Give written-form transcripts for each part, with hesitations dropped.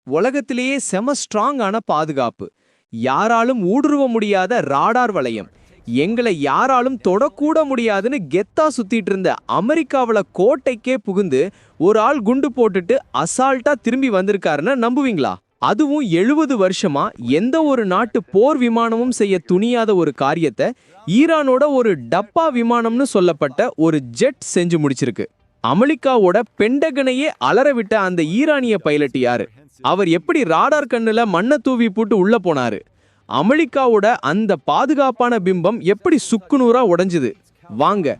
உலகத்திலேயே செம ஸ்ட்ராங்கான பாதுகாப்பு, யாராலும் ஊடுருவ முடியாத ராடார் வளையம், எங்களை யாராலும் தொடக்கூட முடியாதுன்னு கெத்தா சுத்திட்டு இருந்த அமெரிக்காவுல கோட்டைக்கே புகுந்து ஒரு ஆள் குண்டு போட்டுட்டு அசால்ட்டா திரும்பி வந்திருக்காருன்னு நம்புவீங்களா? அதுவும் 70 வருஷமா எந்த ஒரு நாட்டு போர் விமானமும் செய்ய துணியாத ஒரு காரியத்தை ஈரானோட ஒரு டப்பா விமானம்னு சொல்லப்பட்ட ஒரு ஜெட் செஞ்சு முடிச்சிருக்கு. அமெரிக்காவோட பெண்டகனையே அலறவிட்ட அந்த ஈரானிய பைலட் யாரு? அவர் எப்படி ராடார் கண்ணுல மண்ணை தூவி போட்டு உள்ள போனாரு? அமெரிக்காவோட அந்த பாதுகாப்பான பிம்பம் எப்படி சுக்குநூறா உடைஞ்சுது? வாங்க,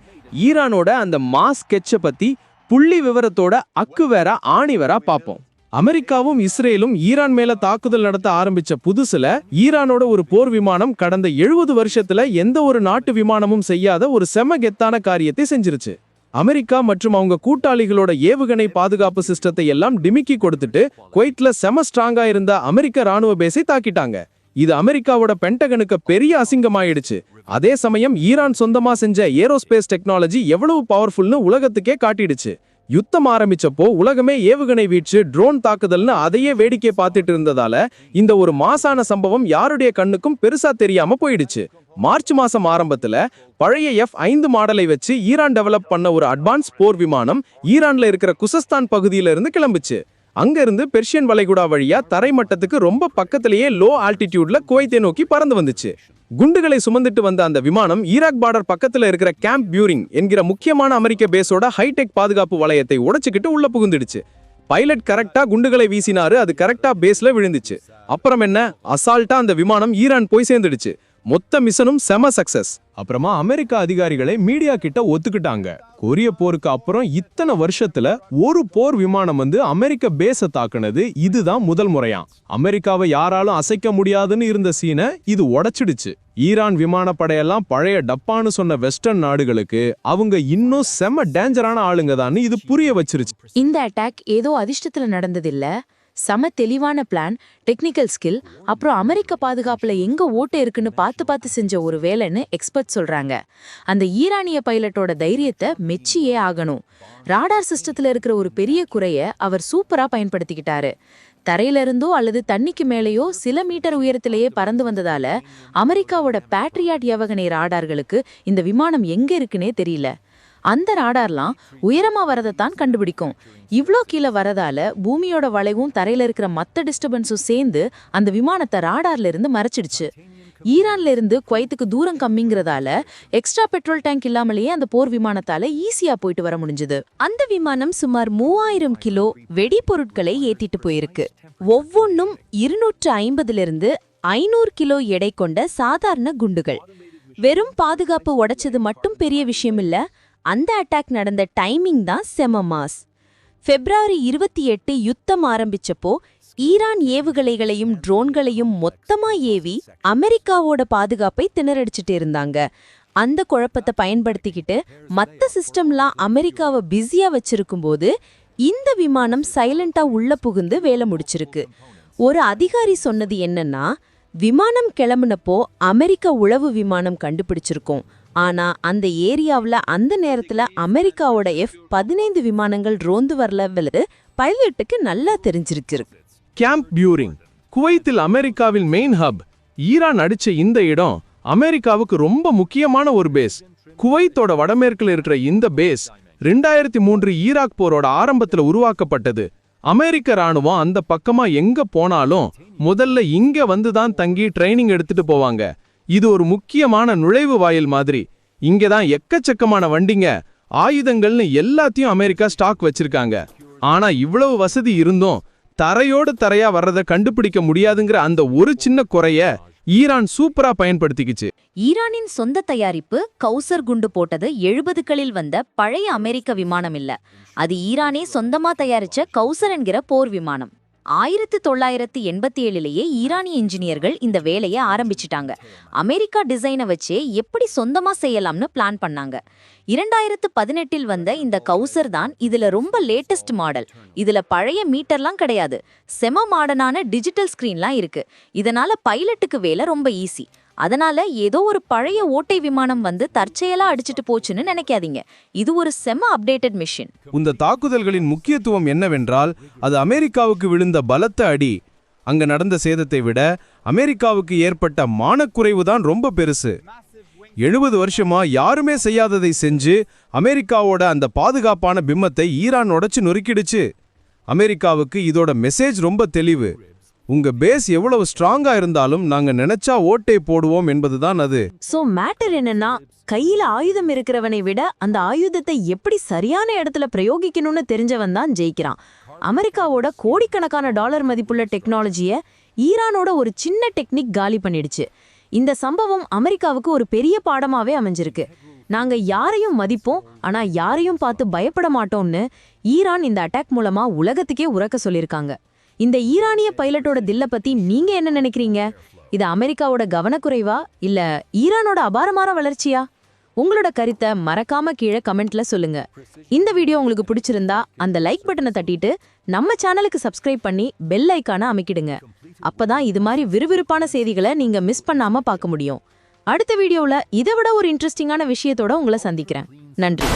ஈரானோட அந்த மாஸ் ஸ்கெட்சை பத்தி புள்ளி விவரத்தோட அக்குவேரா ஆணிவேரா பார்ப்போம். அமெரிக்காவும் இஸ்ரேலும் ஈரான் மேல தாக்குதல் நடத்த ஆரம்பிச்ச புதுசுல ஈரானோட ஒரு போர் விமானம் கடந்த 70 வருஷத்துல எந்த ஒரு நாட்டு விமானமும் செய்யாத ஒரு செம கெத்தான காரியத்தை செஞ்சிருச்சு. அமெரிக்கா மற்றும் அவங்க கூட்டாளிகளோட ஏவுகணை பாதுகாப்பு சிஸ்டத்தை எல்லாம் டிமிக்கி கொடுத்துட்டு குவைட்ல செம ஸ்ட்ராங்கா இருந்த அமெரிக்க ராணுவ பேஸை தாக்கிட்டாங்க. இது அமெரிக்காவோட பென்டகனுக்கு பெரிய அசிங்கமாயிடுச்சு. அதே சமயம் ஈரான் சொந்தமா செஞ்ச ஏரோஸ்பேஸ் டெக்னாலஜி எவ்வளவு பவர்ஃபுல்னு உலகத்துக்கே காட்டிடுச்சு. யுத்தம் ஆரம்பிச்சப்போ உலகமே ஏவுகணை வீச்சு, ட்ரோன் தாக்குதல்னு அதையே வேடிக்கை பார்த்துட்டு இருந்ததால இந்த ஒரு மாசான சம்பவம் யாருடைய கண்ணுக்கும் பெருசா தெரியாம போயிடுச்சு. மார்ச் மாசம் ஆரம்பத்துல பழைய F-5 மாடலை வச்சு ஈரான் டெவலப் பண்ண ஒரு அட்வான்ஸ் போர் விமானம் ஈரான்ல இருக்கிற குசஸ்தான் பகுதியில இருந்து கிளம்புச்சு. அங்க இருந்து பெர்ஷியன் வளைகுடா வழியா தரைமட்டத்துக்கு ரொம்ப பக்கத்திலேயே லோ ஆல்டிடியூட்ல குவைத்தை நோக்கி பறந்து வந்துச்சு. குண்டுகளை சுமந்துட்டு வந்த அந்த விமானம் ஈராக் பார்டர் பக்கத்துல இருக்கிற கேம்ப் பியூரிங் என்கிற முக்கியமான அமெரிக்க பேஸோட ஹைடெக் பாதுகாப்பு வளையத்தை உடைச்சுக்கிட்டு உள்ள புகுந்துடுச்சு. பைலட் கரெக்டா குண்டுகளை வீசினாரு, அது கரெக்டா பேஸ்ல விழுந்துச்சு. அப்புறம் என்ன, அசால்ட்டா அந்த விமானம் ஈரான் போய் சேர்ந்துடுச்சு. மொத்த மிஷனும் செம சக்சஸ். அப்புறமா அமெரிக்க அதிகாரிகளை மீடியா கிட்ட ஒத்துக்கிட்டாங்க. கொரிய போருக்கு அப்புறம் இத்தனை வருஷத்துல ஒரு போர் விமானம் அமெரிக்க பேஸ தாக்குனது இதுதான் முதல் முறையாம். அமெரிக்காவை யாராலும் அசைக்க முடியாதுன்னு இருந்த சீனை இது உடைச்சிடுச்சு. ஈரான் விமானப்படையெல்லாம் பழைய டப்பான்னு சொன்ன வெஸ்டர்ன் நாடுகளுக்கு அவங்க இன்னும் செம டேஞ்சரான ஆளுங்க தான் இது புரிய வச்சிருச்சு. இந்த அட்டாக் ஏதோ அதிர்ஷ்டத்துல நடந்ததில்ல, சம தெளிவான பிளான், டெக்னிக்கல் ஸ்கில், அப்புறம் அமெரிக்க பாதுகாப்புல எங்க ஓட்டு இருக்குன்னு பார்த்து செஞ்ச ஒரு வேலைன்னு எக்ஸ்பர்ட் சொல்றாங்க. அந்த ஈரானிய பைலட்டோட தைரியத்தை மெச்சியே ஆகணும். ராடார் சிஸ்டத்துல இருக்கிற ஒரு பெரிய குறைய அவர் சூப்பரா பயன்படுத்திக்கிட்டாரு. தரையில இருந்தோ அல்லது தண்ணிக்கு மேலேயோ சில மீட்டர் உயரத்திலேயே பறந்து வந்ததால அமெரிக்காவோட பேட்ரியாட் ஏவுகணை ராடார்களுக்கு இந்த விமானம் எங்க இருக்குன்னே தெரியல. அந்த ராடார்லாம் உயரமா வரதைத்தான் கண்டுபிடிக்கும். இவ்ளோ கீழே வரதால பூமியோட வளைவும் தரையில இருக்கிற மத்த டிஸ்டர்பன்ஸும் சேர்ந்து அந்த விமானத்தை ராடார்ல இருந்து மறைச்சிடுச்சு. ஈரான்ல இருந்து குவைத்துக்கு தூரம் கம்மிங்கிறதால எக்ஸ்ட்ரா பெட்ரோல் டேங்க் இல்லாமலேயே அந்த போர் விமானத்தால ஈஸியா போயிட்டு வர முடிஞ்சது. அந்த விமானம் சுமார் 3000 கிலோ வெடிபொருட்களை ஏத்திட்டு போயிருக்கு. ஒவ்வொன்னும் 250 500 கிலோ எடை கொண்ட சாதாரண குண்டுகள். வெறும் பாதுகாப்பு உடைச்சது மட்டும் பெரிய விஷயம் இல்ல, அந்த அட்டாக் நடந்த டைமிங் தான் செம மாஸ். February 28 யுத்தம் ஆரம்பிச்சப்போ ஈரான் ஏவுகணைகளையும் ட்ரோன்களையும் மொத்தமா ஏவி அமெரிக்காவோட பாதுகாப்பை திணறடிச்சிட்டு இருந்தாங்க. அந்த குழப்பத்தை பயன்படுத்திக்கிட்டு மத்த சிஸ்டம்லாம் அமெரிக்காவை பிஸியா வச்சிருக்கும் போது இந்த விமானம் சைலண்டா உள்ள புகுந்து வேலை முடிச்சிருக்கு. ஒரு அதிகாரி சொன்னது என்னன்னா, விமானம் கிளம்புனப்போ அமெரிக்க உளவு விமானம் கண்டுபிடிச்சிருக்கோம், ஆனா அந்த ஏரியாவில் அந்த நேரத்துல அமெரிக்காவோட F-15 விமானங்கள் ரோந்து வரல பைலட்டுக்கு நல்லா தெரிஞ்சிருக்கு. கேம்ப் பியூரிங் குவைத்தில் அமெரிக்காவில் மெயின் ஹப். ஈரான் அடிச்ச இந்த இடம் அமெரிக்காவுக்கு ரொம்ப முக்கியமான ஒரு பேஸ். குவைத்தோட வடமேற்குல இருக்கிற இந்த பேஸ் 2003 ஈராக் போரோட ஆரம்பத்துல உருவாக்கப்பட்டது. அமெரிக்க ராணுவம் அந்த பக்கமா எங்க போனாலும் முதல்ல இங்க வந்துதான் தங்கி ட்ரைனிங் எடுத்துட்டு போவாங்க. இது ஒரு முக்கியமான நுழைவு வாயில் மாதிரி. இங்கதான் எக்கச்சக்கமான வண்டிங்க, ஆயுதங்கள்னு எல்லாத்தையும் அமெரிக்கா ஸ்டாக் வச்சிருக்காங்க. ஆனா இவ்வளவு வசதி இருந்தும் தரையோடு தரையா வர்றத கண்டுபிடிக்க முடியாதுங்கிற அந்த ஒரு சின்ன குறைய ஈரான் சூப்பரா பயன்படுத்திக்கிச்சு. ஈரானின் சொந்த தயாரிப்பு கௌசர் குண்டு போட்டது 70களில் வந்த பழைய அமெரிக்க விமானம் இல்ல, அது ஈரானே சொந்தமா தயாரிச்ச கௌசர் என்கிற போர் விமானம். 1987லேயே ஈரானிய இன்ஜினியர்கள் இந்த வேலையை ஆரம்பிச்சிட்டாங்க. அமெரிக்கா டிசைனை வச்சே எப்படி சொந்தமா செய்யலாம்னு பிளான் பண்ணாங்க. 2018 வந்த இந்த கௌசர் தான் இதுல ரொம்ப லேட்டஸ்ட் மாடல். இதுல பழைய மீட்டர்லாம் கிடையாது, செம மாடர்னான டிஜிட்டல் ஸ்கிரீன்லாம் இருக்கு. இதனால பைலட்டுக்கு வேலை ரொம்ப ஈஸி. அதனால ஏதோ ஒரு பழைய ஓட்டை விமானம் வந்து தற்செயலா அடிச்சிட்டு போச்சுன்னு நினைக்காதீங்க. இது ஒரு செம அப்டேட்டட் மிஷன். இந்த தாக்குதல்களின் முக்கியத்துவம் என்னவென்றால் அது அமெரிக்காவுக்கு விழுந்த பலத்த அடி. அங்க நடந்த சேதத்தை விட அமெரிக்காவுக்கு ஏற்பட்ட மானக்குறைவு தான் ரொம்ப பெருசு. 70 வருஷமா யாருமே செய்யாததை செஞ்சு அமெரிக்காவோட அந்த பாதுகாப்பான பிம்பத்தை ஈரான் உடைச்சு நொறுக்கிடுச்சு. அமெரிக்காவுக்கு இதோட மெசேஜ் ரொம்ப தெளிவு. உங்க பேஸ் எவ்வளவு ஸ்ட்ராங்கா இருந்தாலும் நாங்க நினைச்சா ஓட்டை போடுவோம் என்பதுதான் அது. சோ மேட்டர் என்னன்னா, கையில ஆயுதம் இருக்கிறவனை விட அந்த ஆயுதத்தை எப்படி சரியான இடத்துல பிரயோகிக்கணும்னு தெரிஞ்சவன் தான் ஜெயிக்கிறான். அமெரிக்காவோட கோடிக்கணக்கான டாலர் மதிப்புள்ள டெக்னாலஜிய ஈரானோட ஒரு சின்ன டெக்னிக் காலி பண்ணிடுச்சு. இந்த சம்பவம் அமெரிக்காவுக்கு ஒரு பெரிய பாடமாவே அமைஞ்சிருக்கு. நாங்க யாரையும் மதிப்போம், ஆனா யாரையும் பார்த்து பயப்பட மாட்டோம்னு ஈரான் இந்த அட்டாக் மூலமா உலகத்துக்கே உரக்க சொல்லிருக்காங்க. இந்த ஈரானிய பைலட்டோட தில்ல பத்தி நீங்க என்ன நினைக்கிறீங்க? இது அமெரிக்காவோட கவனக்குறைவா இல்ல ஈரானோட அபாரமான வளர்ச்சியா? உங்களோட கருத்தை மறக்காம கீழே கமெண்ட்ல சொல்லுங்க. இந்த வீடியோ உங்களுக்கு பிடிச்சிருந்தா அந்த லைக் பட்டனை தட்டிட்டு நம்ம சேனலுக்கு சப்ஸ்கிரைப் பண்ணி பெல் ஐக்கானை அமைக்கிடுங்க. அப்பதான் இது மாதிரி விறுவிறுப்பான செய்திகளை நீங்க மிஸ் பண்ணாம பார்க்க முடியும். அடுத்த வீடியோல இதை விட ஒரு இன்ட்ரெஸ்டிங்கான விஷயத்தோட உங்களை சந்திக்கிறேன். நன்றி.